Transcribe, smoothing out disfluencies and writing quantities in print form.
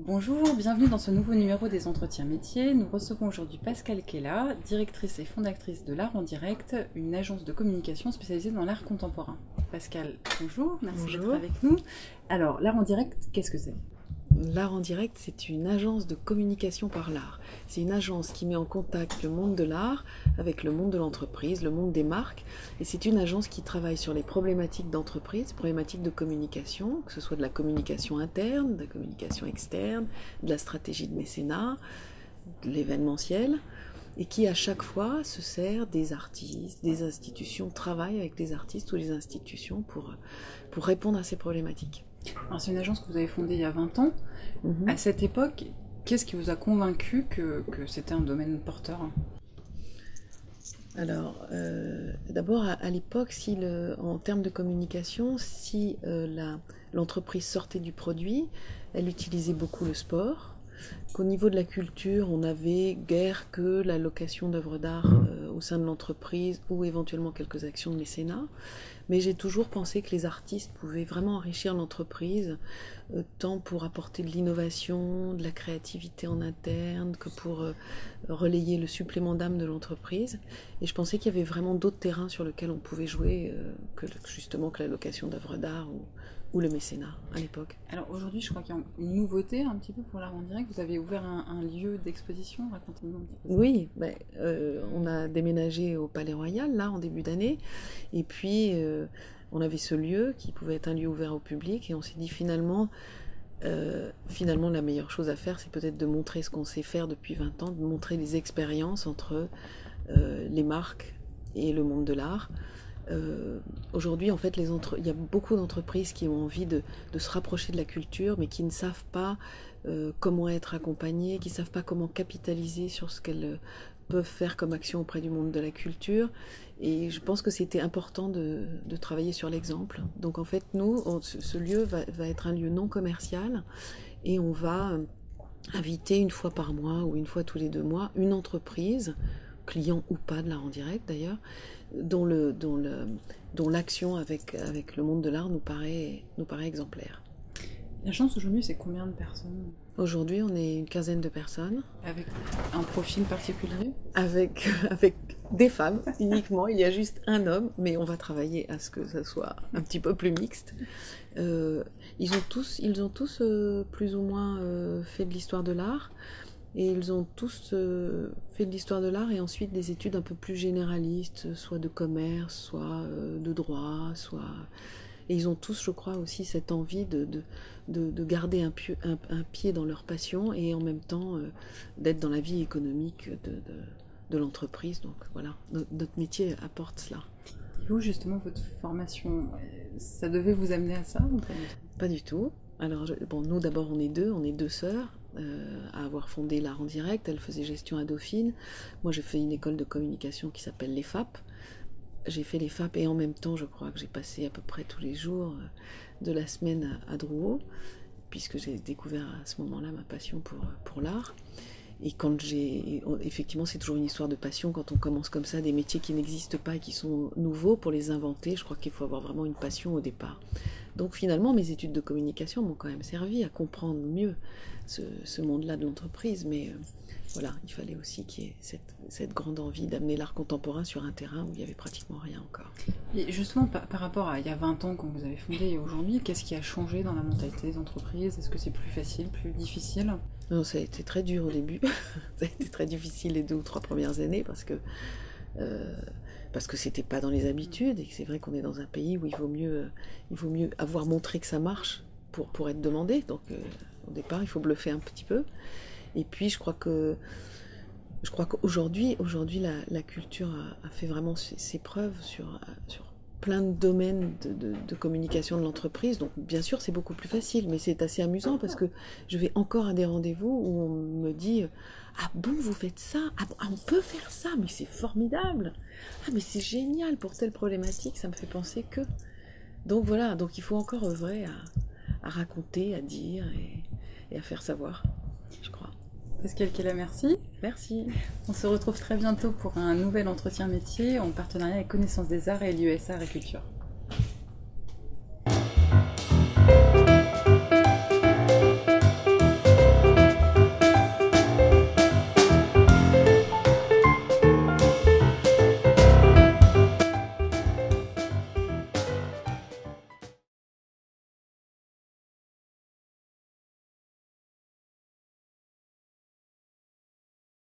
Bonjour, bienvenue dans ce nouveau numéro des Entretiens Métiers. Nous recevons aujourd'hui Pascale Kella, directrice et fondatrice de l'Art en Direct, une agence de communication spécialisée dans l'art contemporain. Pascale, bonjour, merci d'être avec nous. Alors, l'Art en Direct, qu'est-ce que c'est ? L'Art en Direct, c'est une agence de communication par l'art. C'est une agence qui met en contact le monde de l'art avec le monde de l'entreprise, le monde des marques. Et c'est une agence qui travaille sur les problématiques d'entreprise, problématiques de communication, que ce soit de la communication interne, de la communication externe, de la stratégie de mécénat, de l'événementiel, et qui à chaque fois se sert des artistes, des institutions, travaille avec les artistes ou les institutions pour répondre à ces problématiques. C'est une agence que vous avez fondée il y a 20 ans. À cette époque, qu'est-ce qui vous a convaincu que c'était un domaine porteur ? Alors, d'abord, à l'époque, en termes de communication, si l'entreprise sortait du produit, elle utilisait beaucoup le sport. Qu'au niveau de la culture, on n'avait guère que la location d'œuvres d'art au sein de l'entreprise ou éventuellement quelques actions de mécénat. Mais j'ai toujours pensé que les artistes pouvaient vraiment enrichir l'entreprise, tant pour apporter de l'innovation, de la créativité en interne, que pour relayer le supplément d'âme de l'entreprise. Et je pensais qu'il y avait vraiment d'autres terrains sur lesquels on pouvait jouer que la location d'œuvres d'art ou le mécénat à l'époque. Alors aujourd'hui, je crois qu'il y a une nouveauté un petit peu pour l'Art en Direct. Vous avez ouvert un lieu d'exposition, racontez-nous un petit peu. Oui, on a déménagé au Palais Royal là en début d'année, et puis on avait ce lieu qui pouvait être un lieu ouvert au public, et on s'est dit finalement la meilleure chose à faire, c'est peut-être de montrer ce qu'on sait faire depuis 20 ans, de montrer les expériences entre les marques et le monde de l'art. Aujourd'hui, en fait, il y a beaucoup d'entreprises qui ont envie de se rapprocher de la culture, mais qui ne savent pas comment être accompagnées, qui ne savent pas comment capitaliser sur ce qu'elles peuvent faire comme action auprès du monde de la culture. Et je pense que c'était important de travailler sur l'exemple. Donc en fait, ce lieu va être un lieu non commercial, et on va inviter une fois par mois ou une fois tous les 2 mois une entreprise, client ou pas de l'Art en Direct d'ailleurs, dont l'action avec le monde de l'art nous paraît exemplaire. L'agence aujourd'hui, c'est combien de personnes ? Aujourd'hui, on est une quinzaine de personnes. Avec un profil particulier ? Avec des femmes uniquement. Il y a juste un homme, mais on va travailler à ce que ça soit un petit peu plus mixte. Ils ont tous plus ou moins fait de l'histoire de l'art. Et ils ont tous fait de l'histoire de l'art et ensuite des études un peu plus généralistes, soit de commerce, soit de droit, Et ils ont tous, je crois, aussi cette envie de garder un pied dans leur passion et en même temps d'être dans la vie économique de l'entreprise. Donc voilà, notre métier apporte cela. Et vous, justement, votre formation, ça devait vous amener à ça ou pas ? Pas du tout. Alors, nous d'abord, on est deux sœurs. À avoir fondé l'Art en Direct. Elle faisait gestion à Dauphine. Moi, j'ai fait une école de communication qui s'appelle l'EFAP. J'ai fait l'EFAP et en même temps, je crois que j'ai passé à peu près tous les jours de la semaine à Drouot, puisque j'ai découvert à ce moment-là ma passion pour l'art. Et effectivement, c'est toujours une histoire de passion quand on commence comme ça, des métiers qui n'existent pas et qui sont nouveaux, pour les inventer. Je crois qu'il faut avoir vraiment une passion au départ. Donc finalement, mes études de communication m'ont quand même servi à comprendre mieux ce monde-là de l'entreprise. Mais voilà, il fallait aussi qu'il y ait cette grande envie d'amener l'art contemporain sur un terrain où il n'y avait pratiquement rien encore. Et justement, par rapport à il y a 20 ans quand vous avez fondé et aujourd'hui, qu'est-ce qui a changé dans la mentalité des entreprises ? Est-ce que c'est plus facile, plus difficile ? Non, ça a été très dur au début. Ça a été très difficile les 2 ou 3 premières années parce que c'était pas dans les habitudes, et que c'est vrai qu'on est dans un pays où il vaut mieux avoir montré que ça marche pour être demandé. Donc au départ, il faut bluffer un petit peu. Et puis je crois qu'aujourd'hui la culture a fait vraiment ses preuves sur plein de domaines de communication de l'entreprise. Donc bien sûr, c'est beaucoup plus facile, mais c'est assez amusant parce que je vais encore à des rendez-vous où on me dit « Ah bon, vous faites ça ? Ah bon, on peut faire ça ? Mais c'est formidable ! Ah mais c'est génial pour telle problématique, ça me fait penser que... » Donc voilà, donc il faut encore œuvrer à raconter, à dire et à faire savoir, je crois. Pascale Kella, merci. Merci. On se retrouve très bientôt pour un nouvel entretien métier en partenariat avec Connaissance des Arts et l'USA Agriculture.